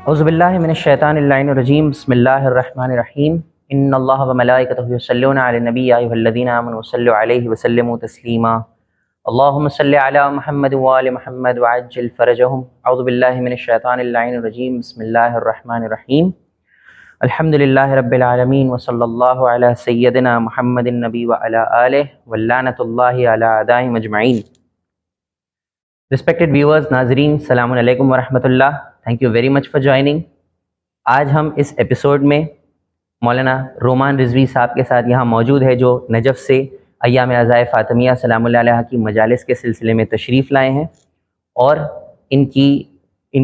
اعوذ باللہ من الشیطان اللعین الرجیم بسم اللہ الرحمن الرحیم ان اللہ وملائکتہ یصلون علی النبی یا ایھا الذین آمنوا صلوا علیہ وسلموا تسلیما اللہم صل علی محمد وآل محمد وعجل فرجہم اعوذ باللہ من الشیطان اللعین الرجیم بسم اللہ الرحمن الرحیم الحمد للہ رب العالمین وصلی اللہ علی سیدنا محمد النبی وعلی آلہ واللعنۃ اللہ علی اعدائہم اجمعین۔ ریسپیکٹڈ ویورز، ناظرین، السلام علیکم ورحمۃ اللہ۔ Thank you very much for joining. آج ہم اس ایپیسوڈ میں مولانا رومان رضوی صاحب کے ساتھ یہاں موجود ہے، جو نجف سے ایام عزائے فاطمیہ سلام اللہ علیہ کی مجالس کے سلسلے میں تشریف لائے ہیں، اور ان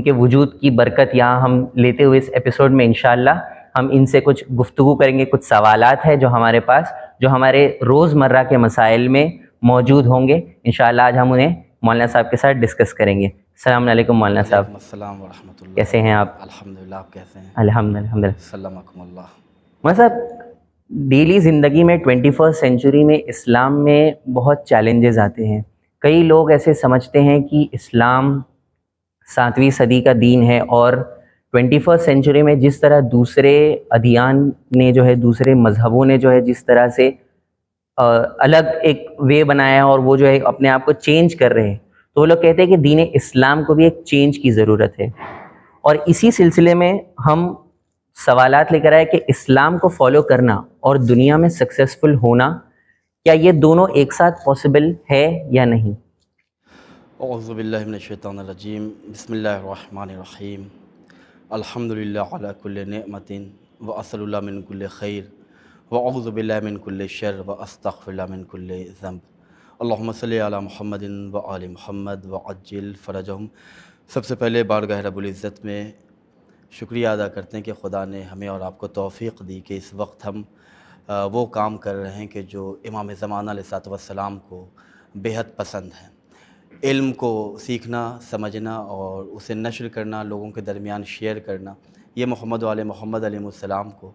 کے وجود کی برکت یہاں ہم لیتے ہوئے اس ایپیسوڈ میں انشاءاللہ ہم ان سے کچھ گفتگو کریں گے۔ کچھ سوالات ہیں جو ہمارے پاس، جو ہمارے روزمرہ کے مسائل میں موجود ہوں گے، انشاءاللہ آج ہم انہیں مولانا صاحب کے ساتھ ڈسکس کریں گے۔ السلام علیکم مولانا صاحب۔ السلام ورحمۃ اللہ۔ کیسے ہیں آپ؟ الحمدللہ، آپ کیسے ہیں؟ الحمدللہ۔ سلامکم اللہ۔ مولانا صاحب، ڈیلی زندگی میں 21 سینچری میں اسلام میں بہت چیلنجز آتے ہیں۔ کئی لوگ ایسے سمجھتے ہیں کہ اسلام 7ویں صدی کا دین ہے، اور 21 سینچری میں جس طرح دوسرے ادیان نے جو ہے، دوسرے مذہبوں نے جو ہے جس طرح سے الگ ایک وے بنایا ہے، اور وہ جو ہے اپنے آپ کو چینج کر رہے ہیں، تو وہ لوگ کہتے ہیں کہ دین اسلام کو بھی ایک چینج کی ضرورت ہے۔ اور اسی سلسلے میں ہم سوالات لے کر آئے کہ اسلام کو فالو کرنا اور دنیا میں سکسیسفل ہونا، کیا یہ دونوں ایک ساتھ پاسبل ہے یا نہیں؟ اعوذ باللہ من الشیطان الرجیم، بسم اللہ الرحمن الرحیم، الحمدللہ علی کل نعمت واسأل اللہ من کل خیر واعوذ باللہ من کل شر واستغفر اللہ من کل ذنب، اللہم صلی علی محمد وآل محمد وعجل فرجہم۔ سب سے پہلے بارگاہ رب العزت میں شکریہ ادا کرتے ہیں کہ خدا نے ہمیں اور آپ کو توفیق دی کہ اس وقت ہم وہ کام کر رہے ہیں کہ جو امام زمانہ علیہ الصلوۃ والسلام کو بیحد پسند ہے۔ علم کو سیکھنا، سمجھنا اور اسے نشر کرنا، لوگوں کے درمیان شیئر کرنا، یہ محمد و آل محمد علیہ السلام کو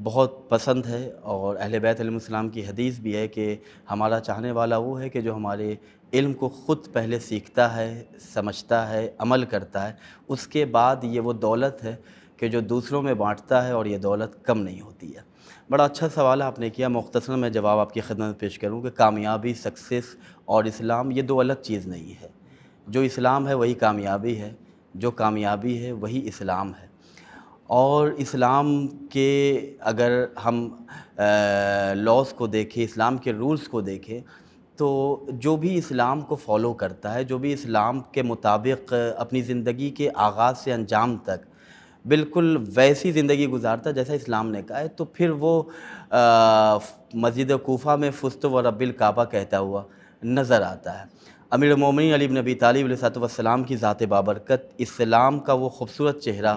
بہت پسند ہے۔ اور اہل بیت علیہ السلام کی حدیث بھی ہے کہ ہمارا چاہنے والا وہ ہے کہ جو ہمارے علم کو خود پہلے سیکھتا ہے، سمجھتا ہے، عمل کرتا ہے، اس کے بعد یہ وہ دولت ہے کہ جو دوسروں میں بانٹتا ہے، اور یہ دولت کم نہیں ہوتی ہے۔ بڑا اچھا سوال آپ نے کیا۔ مختصراً میں جواب آپ کی خدمت میں پیش کروں کہ کامیابی، سکسیس اور اسلام یہ دو الگ چیز نہیں ہے۔ جو اسلام ہے وہی کامیابی ہے، جو کامیابی ہے وہی اسلام ہے۔ اور اسلام کے اگر ہم لاز کو دیکھیں، اسلام کے رولز کو دیکھیں، تو جو بھی اسلام کو فالو کرتا ہے، جو بھی اسلام کے مطابق اپنی زندگی کے آغاز سے انجام تک بالکل ویسی زندگی گزارتا جیسا اسلام نے کہا ہے، تو پھر وہ مسجد کوفہ میں فزت و رب الکعبہ کہتا ہوا نظر آتا ہے۔ امیر المومنین علی بن ابی طالب علیہ السلام کی ذات بابرکت، اسلام کا وہ خوبصورت چہرہ،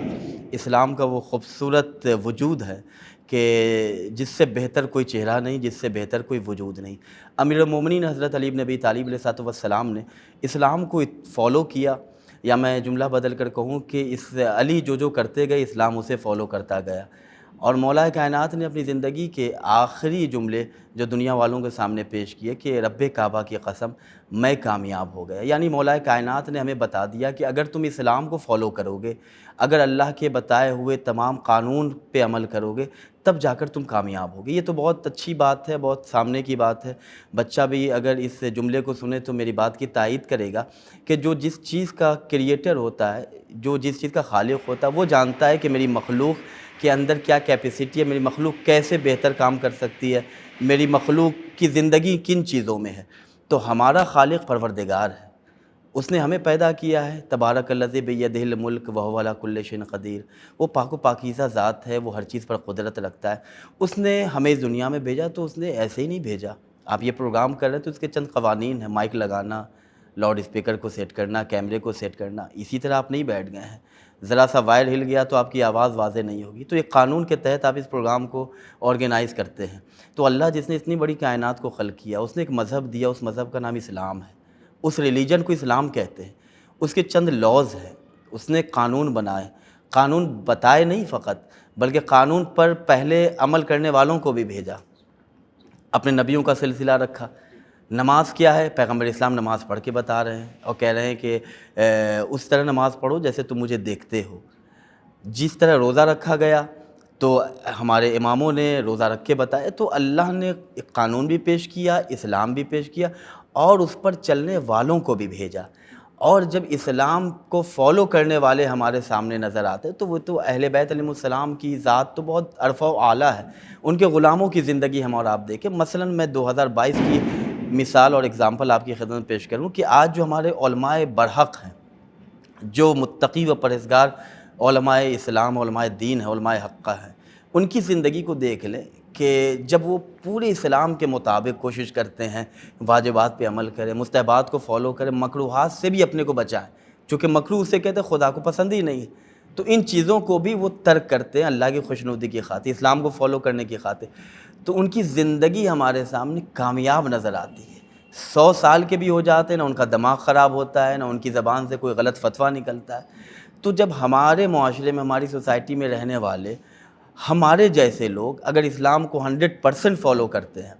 اسلام کا وہ خوبصورت وجود ہے کہ جس سے بہتر کوئی چہرہ نہیں، جس سے بہتر کوئی وجود نہیں۔ امیر المومنین حضرت علی بن ابی طالب علیہ السلام نے اسلام کو فالو کیا، یا میں جملہ بدل کر کہوں کہ اس علی جو کرتے گئے، اسلام اسے فالو کرتا گیا۔ اور مولا کائنات نے اپنی زندگی کے آخری جملے جو دنیا والوں کے سامنے پیش کیے کہ رب کعبہ کی قسم میں کامیاب ہو گیا، یعنی مولا کائنات نے ہمیں بتا دیا کہ اگر تم اسلام کو فالو کرو گے، اگر اللہ کے بتائے ہوئے تمام قانون پہ عمل کرو گے، تب جا کر تم کامیاب ہوگے۔ یہ تو بہت اچھی بات ہے، بہت سامنے کی بات ہے۔ بچہ بھی اگر اس جملے کو سنے تو میری بات کی تائید کرے گا کہ جو جس چیز کا کریٹر ہوتا ہے، جو جس چیز کا خالق ہوتا ہے، وہ جانتا ہے کہ میری مخلوق کے اندر کیا کیپیسٹی ہے، میری مخلوق کیسے بہتر کام کر سکتی ہے، میری مخلوق کی زندگی کن چیزوں میں ہے۔ تو ہمارا خالق پروردگار ہے، اس نے ہمیں پیدا کیا ہے۔ تبارک الذی بیدہ الملک وہو علی کل شیء قدیر، وہ پاک و پاکیزہ ذات ہے، وہ ہر چیز پر قدرت رکھتا ہے۔ اس نے ہمیں اس دنیا میں بھیجا تو اس نے ایسے ہی نہیں بھیجا۔ آپ یہ پروگرام کر رہے ہیں تو اس کے چند قوانین ہیں، مائک لگانا، لاؤڈ اسپیکر کو سیٹ کرنا، کیمرے کو سیٹ کرنا، اسی طرح آپ نہیں بیٹھ گئے ہیں۔ ذرا سا وائر ہل گیا تو آپ کی آواز واضح نہیں ہوگی، تو ایک قانون کے تحت آپ اس پروگرام کو آرگنائز کرتے ہیں۔ تو اللہ جس نے اتنی بڑی کائنات کو خلق کیا، اس نے ایک مذہب دیا، اس مذہب کا نام اسلام ہے، اس ریلیجن کو اسلام کہتے ہیں۔ اس کے چند لاز ہیں، اس نے قانون بنائے، قانون بتائے نہیں فقط، بلکہ قانون پر پہلے عمل کرنے والوں کو بھی بھیجا، اپنے نبیوں کا سلسلہ رکھا۔ نماز کیا ہے؟ پیغمبر اسلام نماز پڑھ کے بتا رہے ہیں، اور کہہ رہے ہیں کہ اس طرح نماز پڑھو جیسے تم مجھے دیکھتے ہو۔ جس طرح روزہ رکھا گیا تو ہمارے اماموں نے روزہ رکھ کے بتایا، تو اللہ نے ایک قانون بھی پیش کیا، اسلام بھی پیش کیا، اور اس پر چلنے والوں کو بھی بھیجا۔ اور جب اسلام کو فالو کرنے والے ہمارے سامنے نظر آتے تو وہ تو اہل بیت علیہ السلام کی ذات تو بہت عرفہ و اعلیٰ ہے، ان کے غلاموں کی زندگی ہم اور آپ دیکھیں۔ مثلا میں 2022 کی مثال اور اگزامپل آپ کی خدمت میں پیش کروں کہ آج جو ہمارے علماء برحق ہیں، جو متقی و پرہیزگار علماء اسلام، علماء دین ہیں، علماء حقہ ہیں، ان کی زندگی کو دیکھ لیں کہ جب وہ پورے اسلام کے مطابق کوشش کرتے ہیں واجبات پہ عمل کریں، مستحبات کو فالو کریں، مکروہات سے بھی اپنے کو بچائیں، چونکہ مکروہ سے کہتے ہیں خدا کو پسند ہی نہیں ہے، تو ان چیزوں کو بھی وہ ترک کرتے ہیں اللہ کی خوشنودی کی خاطر، اسلام کو فالو کرنے کی خاطر، تو ان کی زندگی ہمارے سامنے کامیاب نظر آتی ہے۔ 100 سال کے بھی ہو جاتے ہیں، نہ ان کا دماغ خراب ہوتا ہے، نہ ان کی زبان سے کوئی غلط فتویٰ نکلتا ہے۔ تو جب ہمارے معاشرے میں، ہماری سوسائٹی میں رہنے والے ہمارے جیسے لوگ اگر اسلام کو 100% فالو کرتے ہیں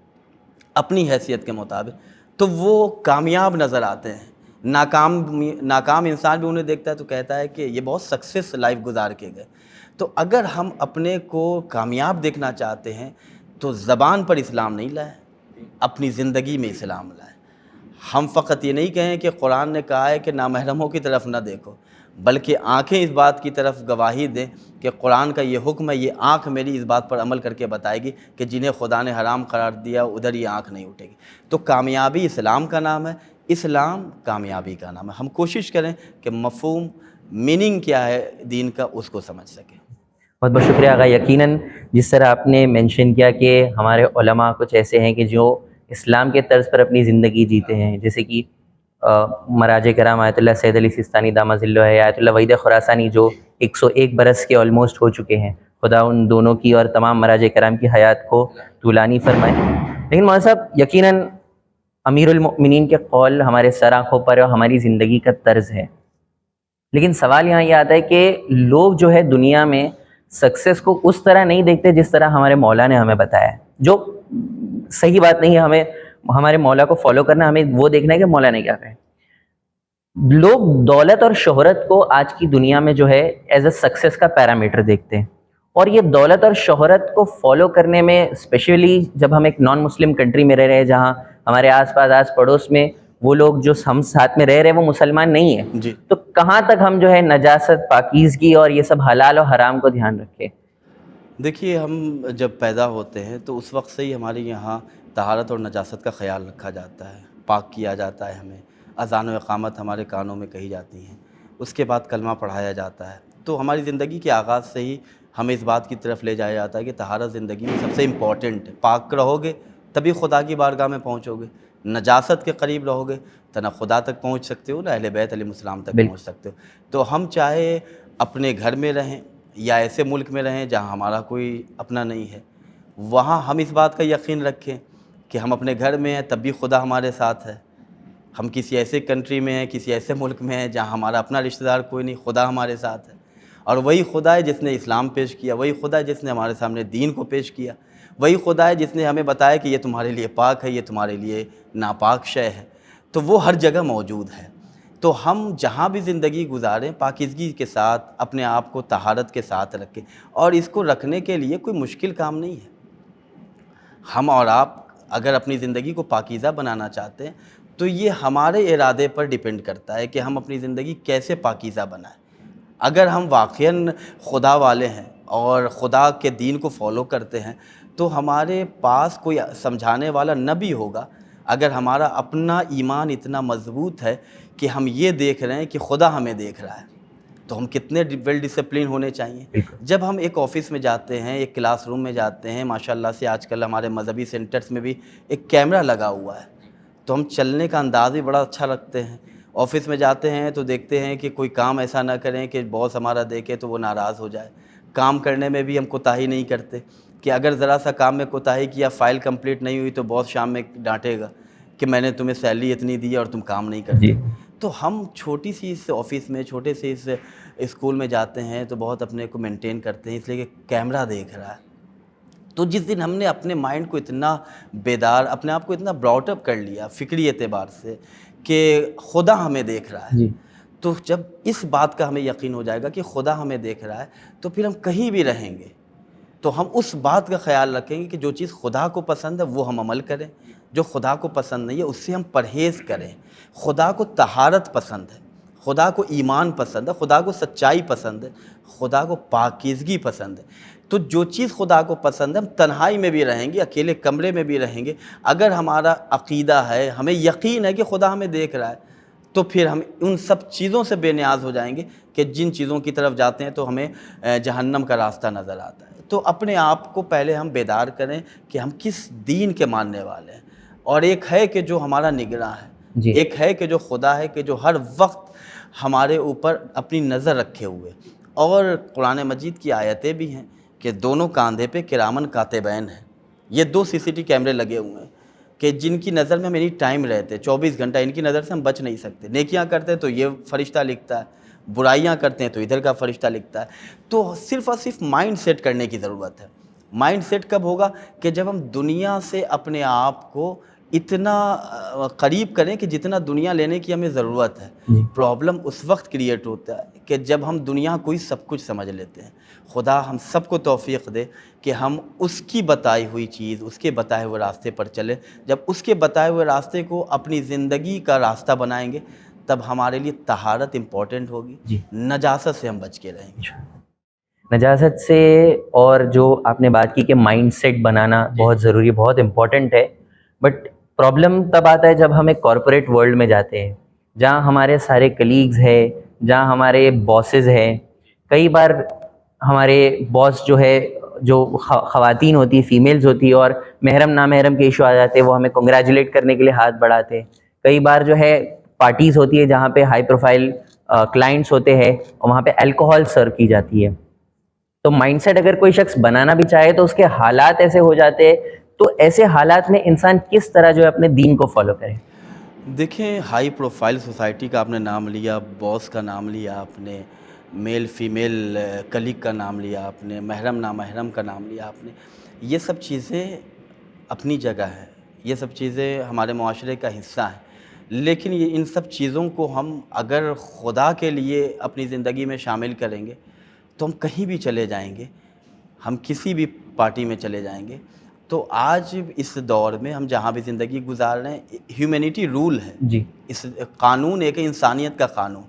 اپنی حیثیت کے مطابق، تو وہ کامیاب نظر آتے ہیں۔ ناکام انسان بھی انہیں دیکھتا ہے تو کہتا ہے کہ یہ بہت سکسیس لائف گزار کے گئے۔ تو اگر ہم اپنے کو کامیاب دیکھنا چاہتے ہیں تو زبان پر اسلام نہیں لائیں، اپنی زندگی میں اسلام لائیں۔ ہم فقط یہ نہیں کہیں کہ قرآن نے کہا ہے کہ نامحرموں کی طرف نہ دیکھو، بلکہ آنکھیں اس بات کی طرف گواہی دیں کہ قرآن کا یہ حکم ہے، یہ آنکھ میری اس بات پر عمل کر کے بتائے گی کہ جنہیں خدا نے حرام قرار دیا ادھر یہ آنکھ نہیں اٹھے گی۔ تو کامیابی اسلام کا نام ہے، اسلام کامیابی کا نام ہے۔ ہم کوشش کریں کہ مفہوم، میننگ کیا ہے دین کا، اس کو سمجھ سکیں۔ بہت بہت شکریہ آقا۔ یقیناً جس طرح آپ نے مینشن کیا کہ ہمارے علماء کچھ ایسے ہیں کہ جو اسلام کے طرز پر اپنی زندگی جیتے ہیں، جیسے کہ مراج کرام آیت اللہ سید علی سیستانی دامہ ظلہ ہے، آیت اللہ وحید خراسانی جو 101 برس کے آلموسٹ ہو چکے ہیں، خدا ان دونوں کی اور تمام مراج کرام کی حیات کو طولانی فرمائے۔ لیکن مولانا صاحب، یقیناً امیر المؤمنین کے قول ہمارے سر آنکھوں پر اور ہماری زندگی کا طرز ہے، لیکن سوال یہاں یہ آتا ہے کہ لوگ جو ہے دنیا میں سکسیس کو اس طرح نہیں دیکھتے جس طرح ہمارے مولا نے ہمیں بتایا ہے، جو صحیح بات نہیں ہے۔ ہمیں ہمارے مولا کو فالو کرنا، ہمیں وہ دیکھنا ہے کہ مولا نے کیا کہا ہے۔ لوگ دولت اور شہرت کو آج کی دنیا میں جو ہے ایز اے سکسیس کا پیرامیٹر دیکھتے ہیں، اور یہ دولت اور شہرت کو فالو کرنے میں اسپیشلی جب ہم ایک نان مسلم کنٹری میں رہ رہے ہیں، جہاں ہمارے آس پاس آس پڑوس میں وہ لوگ جو ہم ساتھ میں رہ رہے ہیں وہ مسلمان نہیں ہیں، جی، تو کہاں تک ہم جو ہے نجاست، پاکیزگی اور یہ سب حلال و حرام کو دھیان رکھیں؟ دیکھیے، ہم جب پیدا ہوتے ہیں تو اس وقت سے ہی ہمارے یہاں طہارت اور نجاست کا خیال رکھا جاتا ہے، پاک کیا جاتا ہے ہمیں، اذان و اقامت ہمارے کانوں میں کہی جاتی ہیں، اس کے بعد کلمہ پڑھایا جاتا ہے۔ تو ہماری زندگی کے آغاز سے ہی ہمیں اس بات کی طرف لے جایا جاتا ہے کہ طہارت زندگی میں سب سے امپورٹنٹ ہے۔ پاک رہو گے تبھی خدا کی بارگاہ میں پہنچو گے، نجاست کے قریب رہو گے تو نہ خدا تک پہنچ سکتے ہو، نہ اہل بیت علیہ السلام تک پہنچ بالکل، سکتے ہو۔ تو ہم چاہے اپنے گھر میں رہیں یا ایسے ملک میں رہیں جہاں ہمارا کوئی اپنا نہیں ہے، وہاں ہم اس بات کا یقین رکھیں کہ ہم اپنے گھر میں ہیں تب بھی خدا ہمارے ساتھ ہے۔ ہم کسی ایسے کنٹری میں ہیں، کسی ایسے ملک میں ہیں جہاں ہمارا اپنا رشتہ دار کوئی نہیں، خدا ہمارے ساتھ ہے، اور وہی خدا ہے جس نے اسلام پیش کیا، وہی خدا ہے جس نے ہمارے سامنے دین کو پیش کیا، وہی خدا ہے جس نے ہمیں بتایا کہ یہ تمہارے لیے پاک ہے، یہ تمہارے لیے ناپاک شے ہے، تو وہ ہر جگہ موجود ہے۔ تو ہم جہاں بھی زندگی گزاریں پاکیزگی کے ساتھ، اپنے آپ کو طہارت کے ساتھ رکھیں، اور اس کو رکھنے کے لیے کوئی مشکل کام نہیں ہے۔ ہم اور آپ اگر اپنی زندگی کو پاکیزہ بنانا چاہتے ہیں تو یہ ہمارے ارادے پر ڈیپینڈ کرتا ہے کہ ہم اپنی زندگی کیسے پاکیزہ بنائیں۔ اگر ہم واقعاً خدا والے ہیں اور خدا کے دین کو فالو کرتے ہیں تو ہمارے پاس کوئی سمجھانے والا نہ بھی ہوگا۔ اگر ہمارا اپنا ایمان اتنا مضبوط ہے کہ ہم یہ دیکھ رہے ہیں کہ خدا ہمیں دیکھ رہا ہے، تو ہم کتنے ویل ڈسپلن ہونے چاہیے۔ بالکل، جب ہم ایک آفس میں جاتے ہیں، ایک کلاس روم میں جاتے ہیں، ماشاءاللہ سے آج کل ہمارے مذہبی سینٹرز میں بھی ایک کیمرہ لگا ہوا ہے، تو ہم چلنے کا انداز بھی بڑا اچھا رکھتے ہیں۔ آفس میں جاتے ہیں تو دیکھتے ہیں کہ کوئی کام ایسا نہ کریں کہ باس ہمارا دیکھے تو وہ ناراض ہو جائے۔ کام کرنے میں بھی ہم کوتاہی نہیں کرتے کہ اگر ذرا سا کام میں کوتاہی کیا، فائل کمپلیٹ نہیں ہوئی تو باس شام میں ڈانٹے گا کہ میں نے تمہیں سیلری اتنی دی اور تم کام نہیں کرتے۔ جی، تو ہم چھوٹی سی اس آفس میں، چھوٹے سے اس اسکول میں جاتے ہیں تو بہت اپنے کو مینٹین کرتے ہیں، اس لیے کہ کیمرہ دیکھ رہا ہے۔ تو جس دن ہم نے اپنے مائنڈ کو اتنا بیدار، اپنے آپ کو اتنا براؤٹ اپ کر لیا فکری اعتبار سے کہ خدا ہمیں دیکھ رہا ہے، جی، تو جب اس بات کا ہمیں یقین ہو جائے گا کہ خدا ہمیں دیکھ رہا ہے تو پھر ہم کہیں بھی رہیں گے تو ہم اس بات کا خیال رکھیں گے کہ جو چیز خدا کو پسند ہے وہ ہم عمل کریں، جو خدا کو پسند نہیں ہے اس سے ہم پرہیز کریں۔ خدا کو طہارت پسند ہے، خدا کو ایمان پسند ہے، خدا کو سچائی پسند ہے، خدا کو پاکیزگی پسند ہے۔ تو جو چیز خدا کو پسند ہے ہم تنہائی میں بھی رہیں گے، اکیلے کمرے میں بھی رہیں گے، اگر ہمارا عقیدہ ہے، ہمیں یقین ہے کہ خدا ہمیں دیکھ رہا ہے، تو پھر ہم ان سب چیزوں سے بے نیاز ہو جائیں گے کہ جن چیزوں کی طرف جاتے ہیں تو ہمیں جہنم کا راستہ نظر آتا ہے۔ تو اپنے آپ کو پہلے ہم بیدار کریں کہ ہم کس دین کے ماننے والے ہیں، اور ایک ہے کہ جو ہمارا نگراں ہے، جی ایک ہے کہ جو خدا ہے کہ جو ہر وقت ہمارے اوپر اپنی نظر رکھے ہوئے، اور قرآن مجید کی آیتیں بھی ہیں کہ دونوں کاندھے پہ کرامن کاتبین ہیں، یہ 2 CCTV کیمرے لگے ہوئے ہیں کہ جن کی نظر میں ہم اینی ٹائم رہتے، 24 گھنٹہ ان کی نظر سے ہم بچ نہیں سکتے۔ نیکیاں کرتے تو یہ فرشتہ لکھتا ہے، برائیاں کرتے ہیں تو ادھر کا فرشتہ لکھتا ہے۔ تو صرف اور صرف مائنڈ سیٹ کرنے کی ضرورت ہے۔ مائنڈ سیٹ کب ہوگا کہ جب ہم دنیا سے اپنے آپ کو اتنا قریب کریں کہ جتنا دنیا لینے کی ہمیں ضرورت ہے۔ جی پرابلم اس وقت کریٹ ہوتا ہے کہ جب ہم دنیا کو ہی سب کچھ سمجھ لیتے ہیں۔ خدا ہم سب کو توفیق دے کہ ہم اس کی بتائی ہوئی چیز، اس کے بتائے ہوئے راستے پر چلیں۔ جب اس کے بتائے ہوئے راستے کو اپنی زندگی کا راستہ بنائیں گے تب ہمارے لیے طہارت امپورٹنٹ ہوگی، جی نجاست سے ہم بچ کے رہیں گے۔ نجاست سے، اور جو آپ نے بات کی کہ مائنڈ سیٹ بنانا بہت ضروری، بہت امپورٹنٹ ہے، بٹ پرابلم تب آتا ہے جب ہم ایک کارپوریٹ ورلڈ میں جاتے ہیں جہاں ہمارے سارے کلیگز ہیں، جہاں ہمارے باسز ہیں۔ کئی بار ہمارے باس جو ہے، جو خواتین ہوتی، فیمیلز ہوتی، اور محرم نامحرم کے ایشو آ جاتے ہیں، وہ ہمیں کنگریچولیٹ کرنے کے لیے ہاتھ بڑھاتے ہیں۔ کئی بار جو ہے پارٹیز ہوتی ہے جہاں پہ ہائی پروفائل کلائنٹس ہوتے ہیں اور وہاں پہ الکوہول سرو کی جاتی ہے۔ تو مائنڈ سیٹ اگر کوئی شخص بنانا بھی چاہے تو اس کے حالات ایسے ہو جاتے ہیں، تو ایسے حالات میں انسان کس طرح جو ہے اپنے دین کو فالو کرے؟ دیکھیں، ہائی پروفائل سوسائٹی کا آپ نے نام لیا، باس کا نام لیا آپ نے، میل فیمیل کلیگ کا نام لیا آپ نے، محرم نامحرم کا نام لیا آپ نے، یہ سب چیزیں اپنی جگہ ہیں، یہ سب چیزیں ہمارے معاشرے کا حصہ ہیں، لیکن ان سب چیزوں کو ہم اگر خدا کے لیے اپنی زندگی میں شامل کریں گے تو ہم کہیں بھی چلے جائیں گے، ہم کسی بھی پارٹی میں چلے جائیں گے۔ تو آج اس دور میں ہم جہاں بھی زندگی گزار رہے ہیں، ہیومینٹی رول ہے، جی اس قانون ایک انسانیت کا قانون،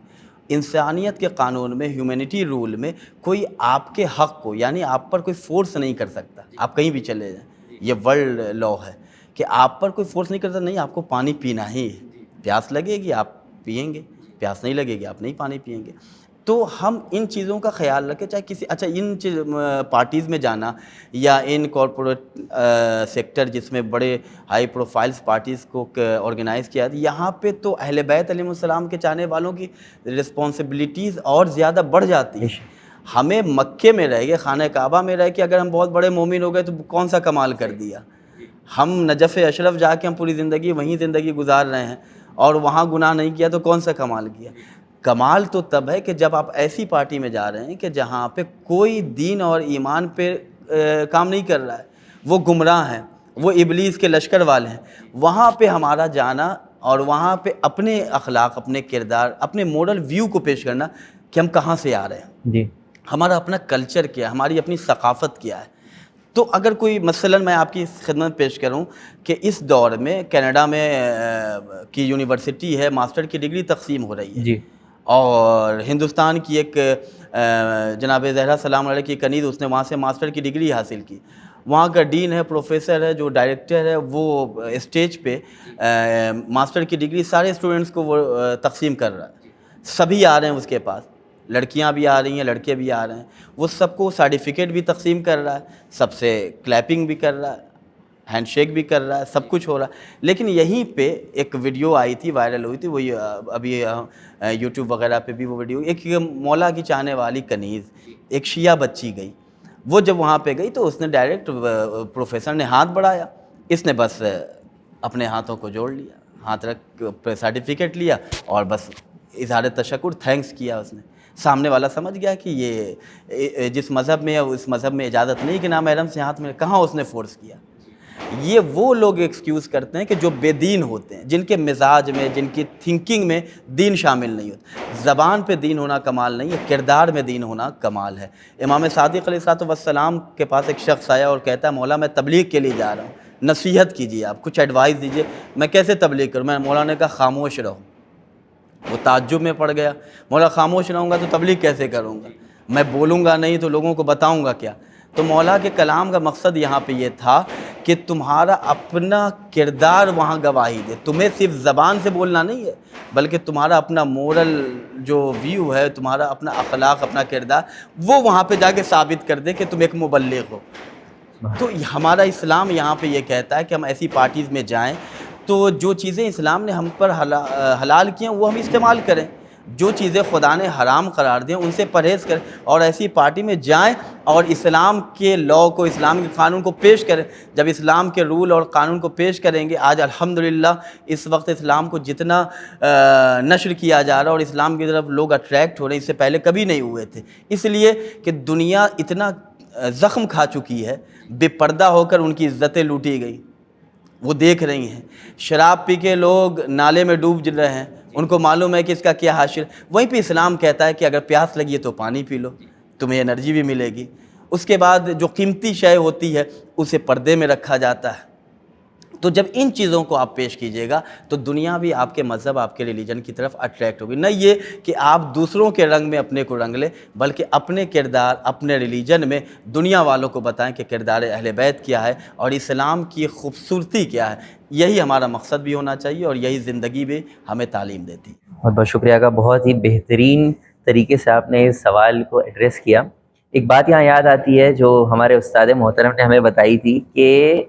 انسانیت کے قانون میں، ہیومینٹی رول میں کوئی آپ کے حق کو، یعنی آپ پر کوئی فورس نہیں کر سکتا۔ آپ کہیں بھی چلے جائیں، یہ ورلڈ لا ہے کہ آپ پر کوئی فورس نہیں کرتا، نہیں آپ کو پانی پینا ہی ہے، پیاس لگے گی آپ پئیں گے، پیاس نہیں لگے گی آپ نہیں پانی پئیں گے۔ تو ہم ان چیزوں کا خیال رکھیں، چاہے کسی ان پارٹیز میں جانا یا ان کارپوریٹ سیکٹر جس میں بڑے ہائی پروفائلز پارٹیز کو آرگنائز کیا ہے، یہاں پہ تو اہل بیت علیہ السلام کے چاہنے والوں کی رسپانسبلٹیز اور زیادہ بڑھ جاتی ہیں۔ ہمیں مکے میں رہ کے، خانہ کعبہ میں رہ کے اگر ہم بہت بڑے مومن ہو گئے تو کون سا کمال کر دیا؟ ہم نجف اشرف جا کے ہم پوری زندگی وہیں زندگی گزار رہے ہیں اور وہاں گناہ نہیں کیا تو کون سا کمال کیا؟ کمال تو تب ہے کہ جب آپ ایسی پارٹی میں جا رہے ہیں کہ جہاں پہ کوئی دین اور ایمان پہ کام نہیں کر رہا ہے، وہ گمراہ ہیں، وہ ابلیس کے لشکر والے ہیں، وہاں پہ ہمارا جانا اور وہاں پہ اپنے اخلاق، اپنے کردار، اپنے مورل ویو کو پیش کرنا کہ ہم کہاں سے آ رہے ہیں، جی ہمارا اپنا کلچر کیا ہے، ہماری اپنی ثقافت کیا ہے۔ تو اگر کوئی مثلاً میں آپ کی خدمت پیش کروں کہ اس دور میں کینیڈا میں کی یونیورسٹی ہے، ماسٹر کی ڈگری تقسیم ہو رہی ہے، جی اور ہندوستان کی ایک جناب زہرا سلام علیہ کی کنیز، اس نے وہاں سے ماسٹر کی ڈگری حاصل کی، وہاں کا ڈین ہے، پروفیسر ہے، جو ڈائریکٹر ہے، وہ اسٹیج پہ ماسٹر کی ڈگری سارے اسٹوڈنٹس کو وہ تقسیم کر رہا ہے، سبھی آ رہے ہیں اس کے پاس، لڑکیاں بھی آ رہی ہیں، لڑکے بھی آ رہے ہیں، وہ سب کو سرٹیفکیٹ بھی تقسیم کر رہا ہے، سب سے کلیپنگ بھی کر رہا ہے، ہینڈ شیک بھی کر رہا ہے، سب کچھ ہو رہا ہے۔ لیکن یہیں پہ ایک ویڈیو آئی تھی، وائرل ہوئی تھی، وہ ابھی یوٹیوب وغیرہ پہ بھی وہ ویڈیو، ایک مولا کی چاہنے والی کنیز، ایک شیعہ بچی گئی، وہ جب وہاں پہ گئی تو اس نے ڈائریکٹ پروفیسر نے ہاتھ بڑھایا، اس نے بس اپنے ہاتھوں کو جوڑ لیا، ہاتھ رکھ سرٹیفکیٹ لیا اور بس اظہار تشکر، تھینکس کیا اس نے۔ سامنے والا سمجھ گیا کہ یہ جس مذہب میں ہے اس مذہب میں اجازت نہیں کہ نامحرم سے ہاتھ میں، کہاں اس نے فورس کیا۔ یہ وہ لوگ ایکسکیوز کرتے ہیں کہ جو بے دین ہوتے ہیں، جن کے مزاج میں، جن کی تھنکنگ میں دین شامل نہیں ہوتا۔ زبان پہ دین ہونا کمال نہیں ہے، کردار میں دین ہونا کمال ہے۔ امام صادق علیہ الصلوۃ والسلام کے پاس ایک شخص آیا اور کہتا ہے مولا میں تبلیغ کے لیے جا رہا ہوں، نصیحت کیجیے، آپ کچھ ایڈوائس دیجیے، میں کیسے تبلیغ کروں؟ میں مولا نے کہا خاموش رہو۔ وہ تعجب میں پڑ گیا، مولا خاموش رہوں گا تو تبلیغ کیسے کروں گا؟ میں بولوں گا نہیں تو لوگوں کو بتاؤں گا کیا؟ تو مولا کے کلام کا مقصد یہاں پہ یہ تھا کہ تمہارا اپنا کردار وہاں گواہی دے، تمہیں صرف زبان سے بولنا نہیں ہے، بلکہ تمہارا اپنا مورل جو ویو ہے، تمہارا اپنا اخلاق، اپنا کردار، وہ وہاں پہ جا کے ثابت کر دے کہ تم ایک مبلغ ہو۔ تو ہمارا اسلام یہاں پہ یہ کہتا ہے کہ ہم ایسی پارٹیز میں جائیں تو جو چیزیں اسلام نے ہم پر حلال کی ہیں وہ ہم استعمال کریں، جو چیزیں خدا نے حرام قرار دیں ان سے پرہیز کریں، اور ایسی پارٹی میں جائیں اور اسلام کے لاء کو، اسلام کے قانون کو پیش کریں۔ جب اسلام کے رول اور قانون کو پیش کریں گے، آج الحمدللہ اس وقت اسلام کو جتنا نشر کیا جا رہا ہے اور اسلام کی طرف لوگ اٹریکٹ ہو رہے ہیں، اس سے پہلے کبھی نہیں ہوئے تھے، اس لیے کہ دنیا اتنا زخم کھا چکی ہے، بے پردہ ہو کر ان کی عزتیں لوٹی گئی، وہ دیکھ رہی ہیں۔ شراب پی کے لوگ نالے میں ڈوب رہے ہیں، ان کو معلوم ہے کہ اس کا کیا حاشر۔ وہیں پہ اسلام کہتا ہے کہ اگر پیاس لگی ہے تو پانی پی لو، تمہیں انرجی بھی ملے گی۔ اس کے بعد جو قیمتی شے ہوتی ہے اسے پردے میں رکھا جاتا ہے۔ تو جب ان چیزوں کو آپ پیش کیجئے گا تو دنیا بھی آپ کے مذہب، آپ کے ریلیجن کی طرف اٹریکٹ ہوگی۔ نہ یہ کہ آپ دوسروں کے رنگ میں اپنے کو رنگ لیں، بلکہ اپنے کردار، اپنے ریلیجن میں دنیا والوں کو بتائیں کہ کردار اہل بیت کیا ہے اور اسلام کی خوبصورتی کیا ہے۔ یہی ہمارا مقصد بھی ہونا چاہیے اور یہی زندگی بھی ہمیں تعلیم دیتی ہے۔ بہت بہت شکریہ کا، بہت ہی بہترین طریقے سے آپ نے اس سوال کو ایڈریس کیا۔ ایک بات یہاں یاد آتی ہے جو ہمارے استاد محترم نے ہمیں بتائی تھی کہ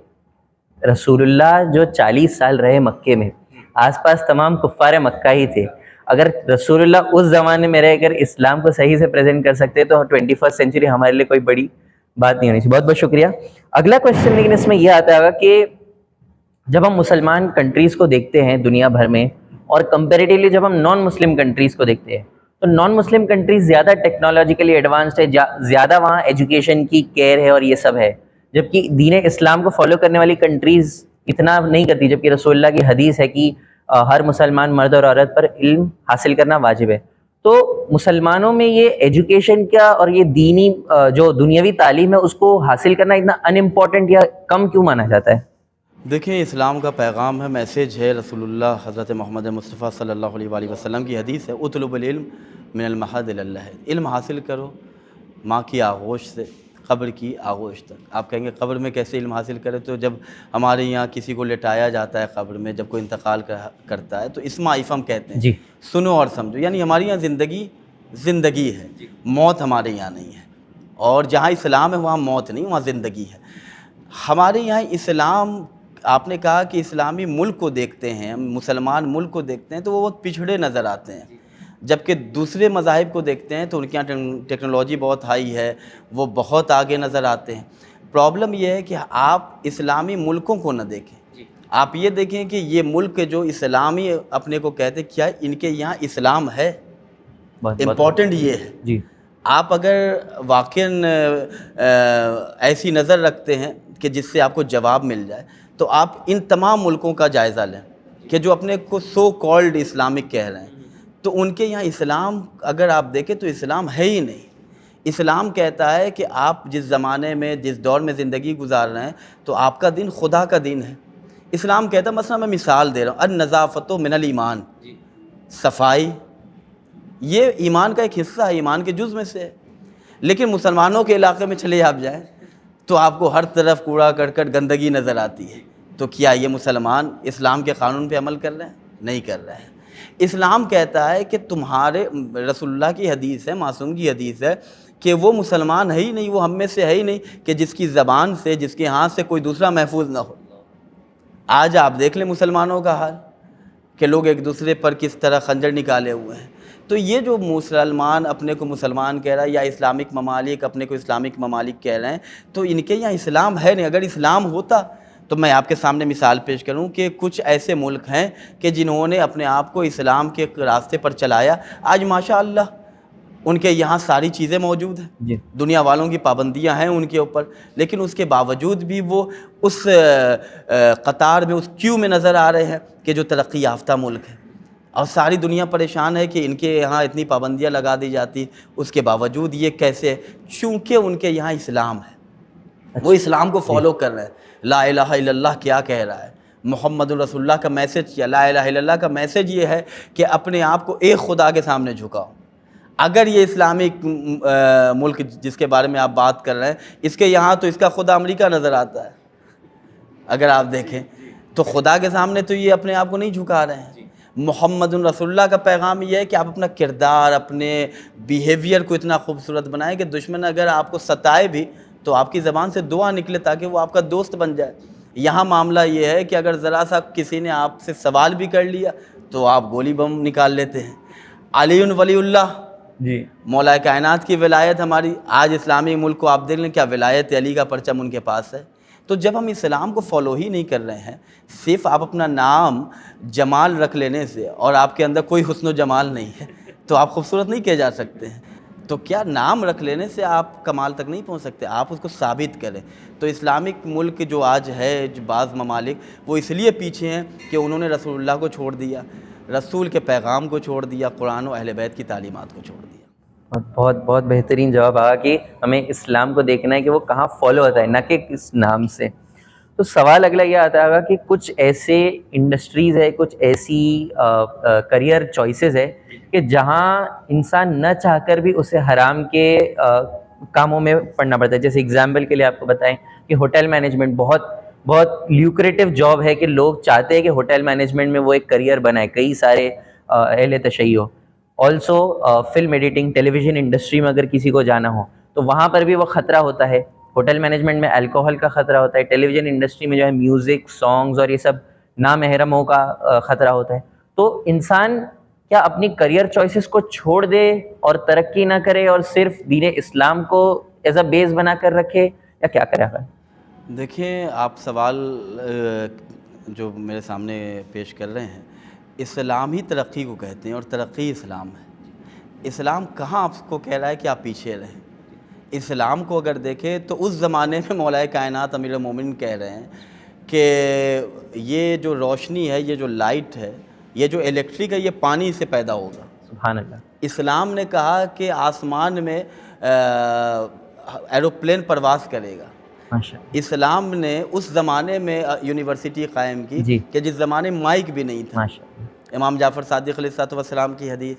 رسول اللہ جو 40 سال رہے مکے میں، آس پاس تمام کفار مکہ ہی تھے۔ اگر رسول اللہ اس زمانے میں رہ کر اسلام کو صحیح سے پریزنٹ کر سکتے تو 21 سینچری ہمارے لیے کوئی بڑی بات نہیں ہونی چاہیے۔ بہت بہت شکریہ۔ اگلا کوشچن لیکن اس میں یہ آتا ہوگا کہ جب ہم مسلمان کنٹریز کو دیکھتے ہیں دنیا بھر میں، اور کمپیریٹیولی جب ہم نان مسلم کنٹریز کو دیکھتے ہیں، تو نان مسلم کنٹریز زیادہ ٹیکنالوجیکلی ایڈوانسڈ ہے، زیادہ وہاں ایجوکیشن کی کیئر ہے اور یہ سب ہے، جبکہ دین اسلام کو فالو کرنے والی کنٹریز اتنا نہیں کرتی، جبکہ رسول اللہ کی حدیث ہے کہ ہر مسلمان مرد اور عورت پر علم حاصل کرنا واجب ہے۔ تو مسلمانوں میں یہ ایجوکیشن کا اور یہ دینی جو دنیاوی تعلیم ہے اس کو حاصل کرنا اتنا ان امپورٹنٹ یا کم کیوں مانا جاتا ہے؟ دیکھیں، اسلام کا پیغام ہے، میسیج ہے، رسول اللہ حضرت محمد مصطفیٰ صلی اللہ علیہ وآلہ وسلم کی حدیث ہے، اطلب العلم من المہد الی اللحد، علم حاصل کرو ماں کی آغوش سے قبر کی آغوش تک۔ آپ کہیں گے قبر میں کیسے علم حاصل کرے؟ تو جب ہمارے یہاں کسی کو لٹایا جاتا ہے قبر میں، جب کوئی انتقال کرتا ہے تو اسما افم کہتے ہیں، جی، سنو اور سمجھو، یعنی ہمارے یہاں زندگی ہے، موت ہمارے یہاں نہیں ہے، اور جہاں اسلام ہے وہاں موت نہیں، وہاں زندگی ہے۔ ہمارے یہاں اسلام، آپ نے کہا کہ اسلامی ملک کو دیکھتے ہیں، مسلمان ملک کو دیکھتے ہیں تو وہ بہت پچھڑے نظر آتے ہیں، جبکہ دوسرے مذاہب کو دیکھتے ہیں تو ان کے یہاں ٹیکنالوجی بہت ہائی ہے، وہ بہت آگے نظر آتے ہیں۔ پرابلم یہ ہے کہ آپ اسلامی ملکوں کو نہ دیکھیں، آپ یہ دیکھیں کہ یہ ملک جو اسلامی اپنے کو کہتے کیا ہے، ان کے یہاں اسلام ہے، امپورٹنٹ یہ ہے۔ جی، آپ اگر واقعاً ایسی نظر رکھتے ہیں کہ جس سے آپ کو جواب مل جائے تو آپ ان تمام ملکوں کا جائزہ لیں کہ جو اپنے کو سو کالڈ اسلامک کہہ رہے ہیں، تو ان کے یہاں اسلام اگر آپ دیکھیں تو اسلام ہے ہی نہیں۔ اسلام کہتا ہے کہ آپ جس زمانے میں، جس دور میں زندگی گزار رہے ہیں تو آپ کا دین خدا کا دین ہے۔ اسلام کہتا ہے، مثلا میں مثال دے رہا ہوں، النظافۃ من الایمان، صفائی یہ ایمان کا ایک حصہ ہے، ایمان کے جز میں سے ہے۔ لیکن مسلمانوں کے علاقے میں چلے آپ جائیں تو آپ کو ہر طرف کوڑا کرکٹ گندگی نظر آتی ہے، تو کیا یہ مسلمان اسلام کے قانون پہ عمل کر رہے ہیں؟ نہیں کر رہے ہیں۔ اسلام کہتا ہے کہ تمہارے، رسول اللہ کی حدیث ہے، معصوم کی حدیث ہے کہ وہ مسلمان ہے ہی نہیں، وہ ہم میں سے ہے ہی نہیں کہ جس کی زبان سے، جس کے ہاتھ سے کوئی دوسرا محفوظ نہ ہو۔ آج آپ دیکھ لیں مسلمانوں کا حال کہ لوگ ایک دوسرے پر کس طرح خنجر نکالے ہوئے ہیں۔ تو یہ جو مسلمان اپنے کو مسلمان کہہ رہا ہے یا اسلامک ممالک اپنے کو اسلامک ممالک کہہ رہے ہیں، تو ان کے یہاں اسلام ہے نہیں۔ اگر اسلام ہوتا تو میں آپ کے سامنے مثال پیش کروں کہ کچھ ایسے ملک ہیں کہ جنہوں نے اپنے آپ کو اسلام کے راستے پر چلایا، آج ماشاء اللہ ان کے یہاں ساری چیزیں موجود ہیں, جی دنیا والوں کی پابندیاں ہیں ان کے اوپر, لیکن اس کے باوجود بھی وہ اس قطار میں, اس کیو میں نظر آ رہے ہیں کہ جو ترقی یافتہ ملک ہے, اور ساری دنیا پریشان ہے کہ ان کے یہاں اتنی پابندیاں لگا دی جاتی, اس کے باوجود یہ کیسے ہے؟ چونکہ ان کے یہاں اسلام ہے, وہ اسلام کو فالو کر رہے ہیں. لا الہ الا اللہ کیا کہہ رہا ہے؟ محمد رسول اللہ کا میسج کیا؟ لا الہ الا اللہ کا میسج یہ ہے کہ اپنے آپ کو ایک خدا کے سامنے جھکاؤ. اگر یہ اسلامک ملک جس کے بارے میں آپ بات کر رہے ہیں, اس کے یہاں تو اس کا خدا امریکہ نظر آتا ہے اگر آپ دیکھیں تو, خدا کے سامنے تو یہ اپنے آپ کو نہیں جھکا رہے ہیں. محمد رسول اللہ کا پیغام یہ ہے کہ آپ اپنا کردار, اپنے بیہیویئر کو اتنا خوبصورت بنائیں کہ دشمن اگر آپ کو ستائے بھی تو آپ کی زبان سے دعا نکلے تاکہ وہ آپ کا دوست بن جائے. یہاں معاملہ یہ ہے کہ اگر ذرا سا کسی نے آپ سے سوال بھی کر لیا تو آپ گولی بم نکال لیتے ہیں. علی ولی اللہ, جی مولا کائنات کی ولایت ہماری, آج اسلامی ملک کو آپ دیکھ لیں کیا ولایت علی کا پرچم ان کے پاس ہے. تو جب ہم اسلام کو فالو ہی نہیں کر رہے ہیں, صرف آپ اپنا نام جمال رکھ لینے سے, اور آپ کے اندر کوئی حسن و جمال نہیں ہے تو آپ خوبصورت نہیں کہے جا سکتے ہیں. تو کیا نام رکھ لینے سے آپ کمال تک نہیں پہنچ سکتے, آپ اس کو ثابت کریں. تو اسلامک ملک جو آج ہے, جو بعض ممالک, وہ اس لیے پیچھے ہیں کہ انہوں نے رسول اللہ کو چھوڑ دیا, رسول کے پیغام کو چھوڑ دیا, قرآن و اہل بیت کی تعلیمات کو چھوڑ دیا. بہت بہت بہترین جواب آگا کہ ہمیں اسلام کو دیکھنا ہے کہ وہ کہاں فالو ہوتا ہے, نہ کہ کس نام سے. تو سوال اگلا یہ آتا ہوگا کہ کچھ ایسے انڈسٹریز ہے, کچھ ایسی کریئر چوائسیز ہے کہ جہاں انسان نہ چاہ کر بھی اسے حرام کے کاموں میں پڑنا پڑتا ہے. جیسے اگزامپل کے لیے آپ کو بتائیں کہ ہوٹل مینجمنٹ بہت لیوکریٹو جاب ہے, کہ لوگ چاہتے ہیں کہ ہوٹل مینجمنٹ میں وہ ایک کریئر بنائے, کئی سارے اہل تشیع. آلسو فلم ایڈیٹنگ, ٹیلی ویژن انڈسٹری میں اگر کسی کو جانا ہو تو وہاں پر بھی وہ خطرہ ہوتا ہے. ہوٹل مینجمنٹ میں الکوہل کا خطرہ ہوتا ہے, ٹیلی ویژن انڈسٹری میں جو ہے میوزک, سانگز اور یہ سب نامحرموں کا خطرہ ہوتا ہے. تو انسان کیا اپنی کریئر چوائسیز کو چھوڑ دے اور ترقی نہ کرے اور صرف دین اسلام کو ایز اے بیس بنا کر رکھے, یا کیا کرے گا؟ دیکھیں, آپ سوال جو میرے سامنے پیش کر رہے ہیں, اسلام ہی ترقی کو کہتے ہیں اور ترقی اسلام ہے. اسلام کہاں آپ کو کہہ رہا ہے کہ آپ پیچھے رہیں؟ اسلام کو اگر دیکھیں تو اس زمانے میں مولا کائنات امیر المومنین کہہ رہے ہیں کہ یہ جو روشنی ہے, یہ جو لائٹ ہے, یہ جو الیکٹرک ہے, یہ پانی سے پیدا ہوگا. سبحان اللہ. اسلام نے کہا کہ آسمان میں ایروپلین پرواز کرے گا. اسلام نے اس زمانے میں یونیورسٹی قائم کی جی. کہ جس زمانے میں مائک بھی نہیں تھا. امام جعفر صادق علیہ الصلوۃ والسلام کی حدیث,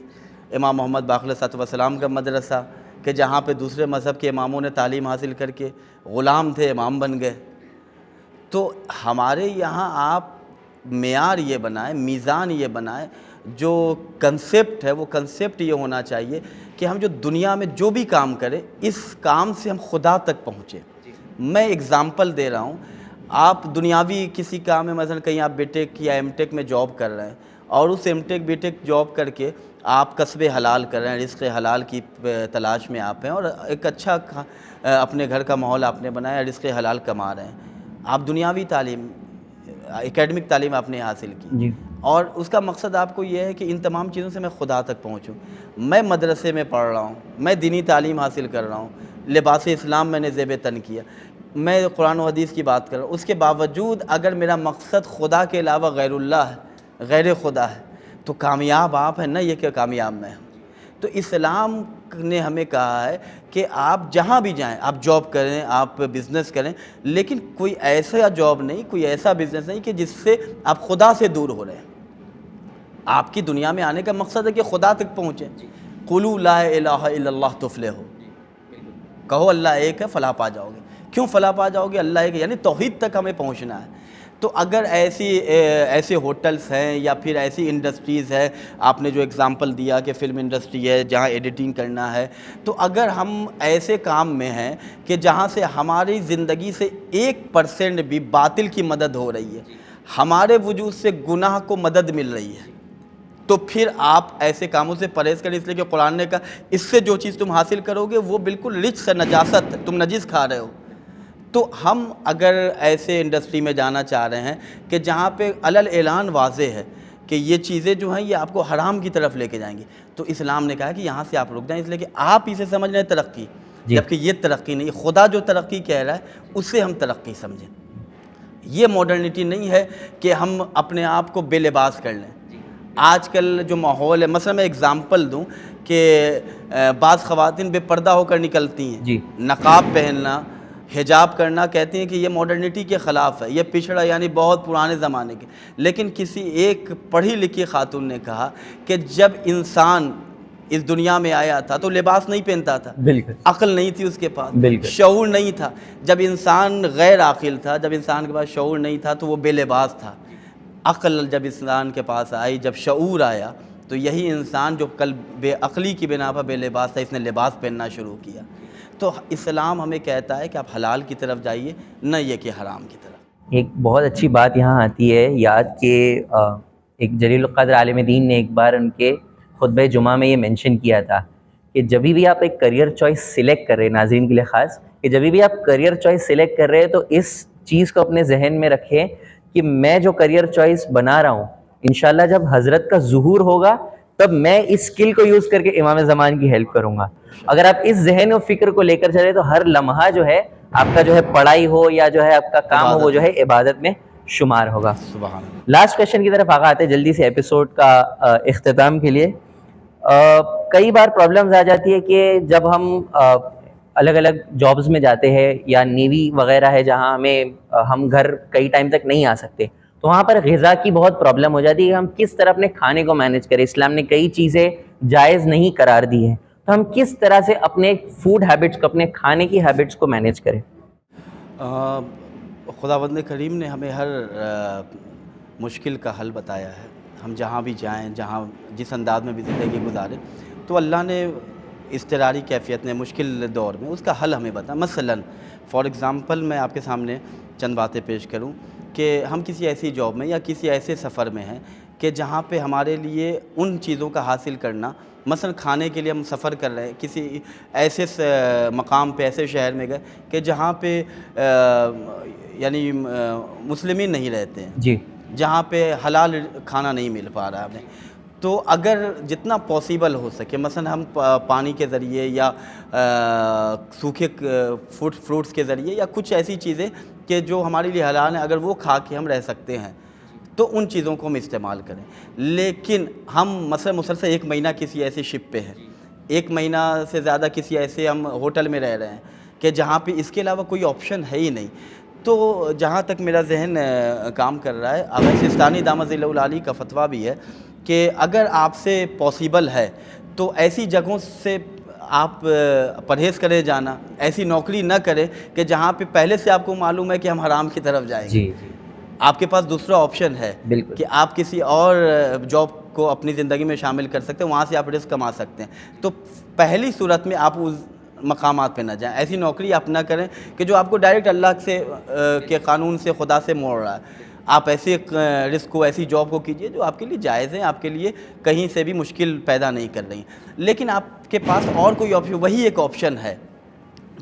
امام محمد باقر علیہ الصلوۃ والسلام کا مدرسہ, کہ جہاں پہ دوسرے مذہب کے اماموں نے تعلیم حاصل کر کے غلام تھے, امام بن گئے. تو ہمارے یہاں آپ معیار یہ بنائیں, میزان یہ بنائیں, جو کنسیپٹ ہے وہ کنسیپٹ یہ ہونا چاہیے کہ ہم جو دنیا میں جو بھی کام کریں, اس کام سے ہم خدا تک پہنچیں. میں اگزامپل دے رہا ہوں, آپ دنیاوی کسی کام میں, مثلا کہیں آپ بی ٹیک یا ایم ٹیک میں جاب کر رہے ہیں, اور اس M tech B tech job کر کے آپ کسب حلال کر رہے ہیں, رزق حلال کی تلاش میں آپ ہیں, اور ایک اچھا اپنے گھر کا ماحول آپ نے بنایا, رزق حلال کما رہے ہیں. آپ دنیاوی تعلیم, اکیڈمک تعلیم آپ نے حاصل کی, جی. اور اس کا مقصد آپ کو یہ ہے کہ ان تمام چیزوں سے میں خدا تک پہنچوں. میں مدرسے میں پڑھ رہا ہوں, میں دینی تعلیم حاصل کر رہا ہوں, لباس اسلام میں نے زیب تن کیا, میں قرآن و حدیث کی بات کر رہا ہوں. اس کے باوجود اگر میرا مقصد خدا کے علاوہ غیر اللہ ہے, غیر خدا ہے, تو کامیاب آپ ہیں, نہ یہ کہ کامیاب میں ہوں. تو اسلام نے ہمیں کہا ہے کہ آپ جہاں بھی جائیں, آپ جاب کریں, آپ بزنس کریں, لیکن کوئی ایسا جاب نہیں, کوئی ایسا بزنس نہیں کہ جس سے آپ خدا سے دور ہو رہے ہیں. آپ کی دنیا میں آنے کا مقصد ہے کہ خدا تک پہنچیں. قولوا لا الہ الا اللہ تفلحوا, کہو اللہ ایک ہے, فلاح پا جاؤ گے. کیوں فلاح پا جاؤ گے؟ اللہ ایک ہے, یعنی توحید تک ہمیں پہنچنا ہے. تو اگر ایسے ہوٹلس ہیں یا پھر ایسی انڈسٹریز ہے, آپ نے جو اگزامپل دیا کہ فلم انڈسٹری ہے جہاں ایڈیٹنگ کرنا ہے, تو اگر ہم ایسے کام میں ہیں کہ جہاں سے ہماری زندگی سے 1% بھی باطل کی مدد ہو رہی ہے, ہمارے وجود سے گناہ کو مدد مل رہی ہے, تو پھر آپ ایسے کاموں سے پرہیز کریں. اس لیے کہ قرآن نے کہا اس سے جو چیز تم حاصل کرو گے وہ بالکل رچ سے نجاست ہے, تم نجس کھا رہے ہو. تو ہم اگر ایسے انڈسٹری میں جانا چاہ رہے ہیں کہ جہاں پہ علل اعلان واضح ہے کہ یہ چیزیں جو ہیں یہ آپ کو حرام کی طرف لے کے جائیں گی، تو اسلام نے کہا کہ یہاں سے آپ رک جائیں، اس لیے کہ آپ اسے سمجھ رہے ہیں ترقی، جبکہ یہ ترقی نہیں، خدا جو ترقی کہہ رہا ہے اسے ہم ترقی سمجھیں۔ یہ ماڈرنٹی نہیں ہے کہ ہم اپنے آپ کو بے لباس کر لیں۔ آج کل جو ماحول ہے، مثلا میں اگزامپل دوں کہ بعض خواتین بے پردہ ہو کر نکلتی ہیں، نقاب پہننا، حجاب کرنا، کہتی ہیں کہ یہ ماڈرنٹی کے خلاف ہے، یہ پچھڑا، یعنی بہت پرانے زمانے کے۔ لیکن کسی ایک پڑھی لکھی خاتون نے کہا کہ جب انسان اس دنیا میں آیا تھا تو لباس نہیں پہنتا تھا، بالکل عقل نہیں تھی اس کے پاس، بالکل شعور نہیں تھا۔ جب انسان غیر عاقل تھا، جب انسان کے پاس شعور نہیں تھا تو وہ بے لباس تھا۔ عقل جب انسان کے پاس آئی، جب شعور آیا، تو یہی انسان جو کل بے عقلی کی بنا پر بے لباس تھا، اس نے لباس پہننا شروع کیا۔ تو اسلام ہمیں کہتا ہے کہ آپ حلال کی طرف جائیے، نہ یہ کہ حرام کی طرف۔ ایک بہت اچھی بات یہاں آتی ہے یاد کہ ایک جلیل القدر عالم دین نے ایک بار ان کے خطبہ جمعہ میں یہ مینشن کیا تھا کہ جب بھی آپ ایک کریئر چوائس سلیکٹ کر رہے ہیں، ناظرین کے لیے خاص، کہ جب بھی آپ کریئر چوائس سلیکٹ کر رہے ہیں تو اس چیز کو اپنے ذہن میں رکھیں کہ میں جو کریئر چوائس بنا رہا ہوں، انشاءاللہ جب حضرت کا ظہور ہوگا تب میں اس اسکل کو یوز کر کے امام زمان کی ہیلپ کروں گا۔ اگر آپ اس ذہن و فکر کو لے کر چلے تو ہر لمحہ جو ہے آپ کا جو ہے پڑھائی ہو یا جو ہے آپ کا کام ہو، وہ جو ہے عبادت میں شمار ہوگا۔ سبحان اللہ۔ لاسٹ کویشچن کی طرف آگے آتے ہیں جلدی سے ایپیسوڈ کا اختتام کے لیے۔ کئی بار پرابلمز آ جاتی ہے کہ جب ہم الگ الگ جابز میں جاتے ہیں یا نیوی وغیرہ ہے جہاں ہم گھر کئی ٹائم تک نہیں آ سکتے، تو وہاں پر غذا کی بہت پرابلم ہو جاتی ہے کہ ہم کس طرح اپنے کھانے کو مینیج کریں۔ اسلام نے کئی چیزیں جائز نہیں قرار دی ہیں، تو ہم کس طرح سے اپنے فوڈ ہیبٹس کو، اپنے کھانے کی ہیبٹس کو مینیج کریں؟ خداوند کریم نے ہمیں ہر مشکل کا حل بتایا ہے۔ ہم جہاں بھی جائیں، جس انداز میں بھی زندگی گزاریں، تو اللہ نے اضطراری کیفیت میں، مشکل دور میں اس کا حل ہمیں بتایا۔ مثلاً فار ایگزامپل میں آپ کے سامنے چند باتیں پیش کروں کہ ہم کسی ایسی جاب میں یا کسی ایسے سفر میں ہیں کہ جہاں پہ ہمارے لیے ان چیزوں کا حاصل کرنا، مثلا کھانے کے لیے ہم سفر کر رہے ہیں، کسی ایسے مقام پہ، ایسے شہر میں گئے کہ جہاں پہ یعنی مسلمین نہیں رہتے ہیں، جی، جہاں پہ حلال کھانا نہیں مل پا رہا ہے ہمیں، تو اگر جتنا پاسیبل ہو سکے، مثلا ہم پانی کے ذریعے یا سوکھے فروٹس کے ذریعے یا کچھ ایسی چیزیں کہ جو ہمارے لیے حلال ہیں، اگر وہ کھا کے ہم رہ سکتے ہیں تو ان چیزوں کو ہم استعمال کریں۔ لیکن ہم مثلا مسلسل 1 مہینہ کسی ایسے شپ پہ ہیں، 1 مہینہ سے زیادہ کسی ایسے ہم ہوٹل میں رہ رہے ہیں کہ جہاں پہ اس کے علاوہ کوئی آپشن ہے ہی نہیں، تو جہاں تک میرا ذہن کام کر رہا ہے، ابا سستانی دامت ظلہ العالی کا فتویٰ بھی ہے کہ اگر آپ سے پاسیبل ہے تو ایسی جگہوں سے آپ پرہیز کرے جانا، ایسی نوکری نہ کریں کہ جہاں پہ پہلے سے آپ کو معلوم ہے کہ ہم حرام کی طرف جائیں گے۔ جی جی آپ کے پاس دوسرا آپشن ہے بالکل کہ آپ کسی اور جاب کو اپنی زندگی میں شامل کر سکتے ہیں، وہاں سے آپ رزق کما سکتے ہیں۔ تو پہلی صورت میں آپ اس مقامات پہ نہ جائیں، ایسی نوکری آپ نہ کریں کہ جو آپ کو ڈائریکٹ اللہ سے کے قانون سے، خدا سے موڑ رہا ہے۔ آپ ایسے رزق کو، ایسی جاب کو کیجئے جو آپ کے لیے جائز ہے، آپ کے لیے کہیں سے بھی مشکل پیدا نہیں کر رہی، لیکن آپ کے پاس اور کوئی آپشن، وہی ایک آپشن ہے،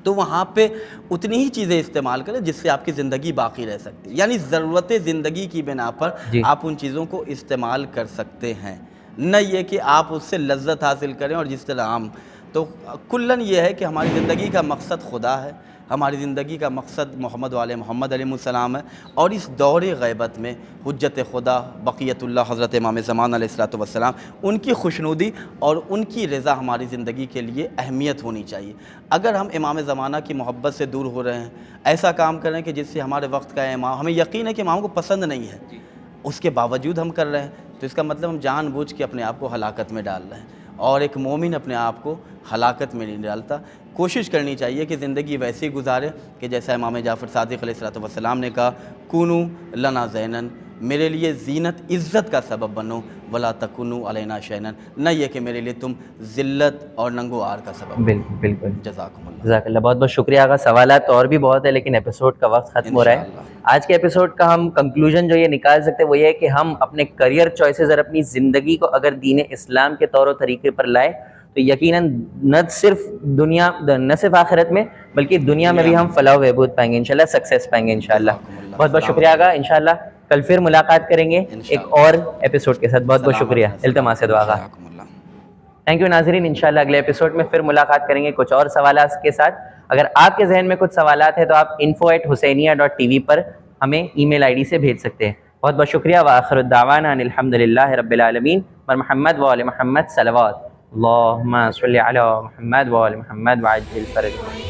تو وہاں پہ اتنی ہی چیزیں استعمال کریں جس سے آپ کی زندگی باقی رہ سکتی ہے، یعنی ضرورت زندگی کی بنا پر آپ ان چیزوں کو استعمال کر سکتے ہیں، نہ یہ کہ آپ اس سے لذت حاصل کریں اور جس طرح عام۔ تو کلاً یہ ہے کہ ہماری زندگی کا مقصد خدا ہے، ہماری زندگی کا مقصد محمد وآل محمد علیہ السلام ہے، اور اس دور غیبت میں حجت خدا بقیت اللہ حضرت امام زمان علیہ الصلوۃ والسلام، ان کی خوشنودی اور ان کی رضا ہماری زندگی کے لیے اہمیت ہونی چاہیے۔ اگر ہم امام زمانہ کی محبت سے دور ہو رہے ہیں، ایسا کام کر رہے ہیں کہ جس سے ہمارے وقت کا امام، ہمیں یقین ہے کہ امام کو پسند نہیں ہے، اس کے باوجود ہم کر رہے ہیں، تو اس کا مطلب ہم جان بوجھ کے اپنے آپ کو ہلاکت میں ڈال رہے ہیں، اور ایک مومن اپنے آپ کو ہلاکت میں نہیں ڈالتا۔ کوشش کرنی چاہیے کہ زندگی ویسی گزارے کہ جیسا امام جعفر صادق علیہ الصلوۃ والسلام نے کہا، کونوا لنا زینن، میرے لیے زینت، عزت کا سبب بنو، ولا تکونوا علینا شینن، نہ یہ کہ میرے لیے تم ذلت اور ننگو آر کا سبب بنو۔ بالکل بالکل، جزاکم اللہ۔ جزاک اللہ، بہت بہت شکریہ آقا۔ سوالات اور بھی بہت ہے لیکن ایپیسوڈ کا وقت ختم ہو رہا ہے۔ انشاءاللہ۔ آج کے ایپیسوڈ کا ہم کنکلوژن جو یہ نکال سکتے ہیں وہ یہ ہے کہ ہم اپنے کریئر چوائسز اور اپنی زندگی کو اگر دین اسلام کے طور و طریقے پر لائیں تو یقیناً نہ صرف آخرت میں بلکہ دنیا میں بھی ہم فلاح و بہبود پائیں گے، انشاءاللہ سکسیس پائیں گے انشاءاللہ۔ جزاکم اللہ۔ بہت بہت شکریہ آقا، انشاءاللہ کل پھر ملاقات کریں گے ایک اور ایپیسوڈ کے ساتھ. بہت بہت شکریہ. التماس دعا کا. حیاکم اللہ. تھینک یو ناظرین. انشاءاللہ اگلے ایپیسوڈ میں پھر ملاقات کریں گے کچھ اور سوالات کے ساتھ. اگر آپ کے ذہن میں کچھ سوالات ہیں تو آپ info@husainiya.tv پر ہمیں ای میل آئی ڈی سے بھیج سکتے ہیں. بہت بہت شکریہ. وآخر الدعوانا ان الحمدللہ رب العالمین. پر محمد وآل محمد صلوات. اللہم صلی علی محمد وآل محمد وعجل فرج.